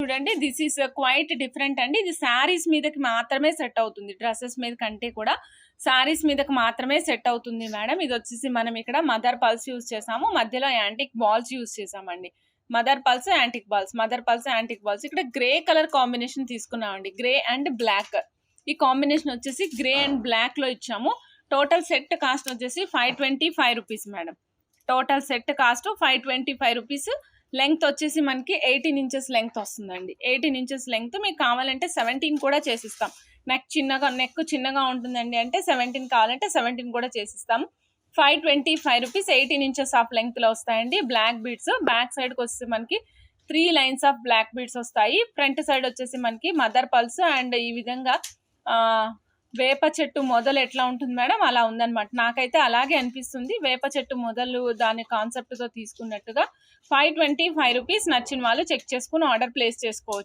చూడండి, this is quite different అండి. ఇది శారీస్ మీదకి మాత్రమే సెట్ అవుతుంది, డ్రెస్సెస్ మీద కంటే కూడా శారీస్ మీదకి మాత్రమే సెట్ అవుతుంది మేడం. ఇది వచ్చేసి మనం ఇక్కడ మదర్ పల్స్ యూజ్ చేసాము, మధ్యలో యాంటిక్ బాల్స్ యూజ్ చేసామండి. Mother pulse antique balls, mother pulse antique balls. ఇక్కడ గ్రే కలర్ కాంబినేషన్ తీసుకున్నామండి, గ్రే అండ్ బ్లాక్. ఈ కాంబినేషన్ వచ్చేసి గ్రే అండ్ బ్లాక్ లో ఇచ్చాము. టోటల్ సెట్ కాస్ట్ వచ్చేసి 525 rupees madam. Total set cost 525 rupees. Length వచ్చేసి మనకి 18 ఇంచెస్ లెంగ్త్ వస్తుందండి. 18 ఇంచెస్ లెంగ్త్. మీకు కావాలంటే 17 కూడా చేసిస్తాం. నెక్ చిన్నగా ఉంటుందండి అంటే 17 కావాలంటే 17 కూడా చేసిస్తాం. 525 రూపీస్. 18 ఇంచెస్ ఆఫ్ లెంగ్త్ లో వస్తాయండి. బ్లాక్ బీడ్స్ బ్యాక్ సైడ్ కి వచ్చేసి మనకి 3 లైన్స్ ఆఫ్ బ్లాక్ బీడ్స్ వస్తాయి. ఫ్రంట్ సైడ్ వచ్చేసి మనకి మదర్ పల్స్ అండ్ ఈ విధంగా వేప చెట్టు మొదలు ఎట్లా ఉంటుంది మేడం అలా ఉందన్నమాట. నాకైతే అలాగే అనిపిస్తుంది, వేప చెట్టు మొదలు దాని కాన్సెప్ట్ తో తీసుకున్నట్టుగా. 525 రూపీస్. నచ్చిన వాళ్ళు చెక్ చేసుకుని ఆర్డర్ ప్లేస్ చేసుకోవచ్చు.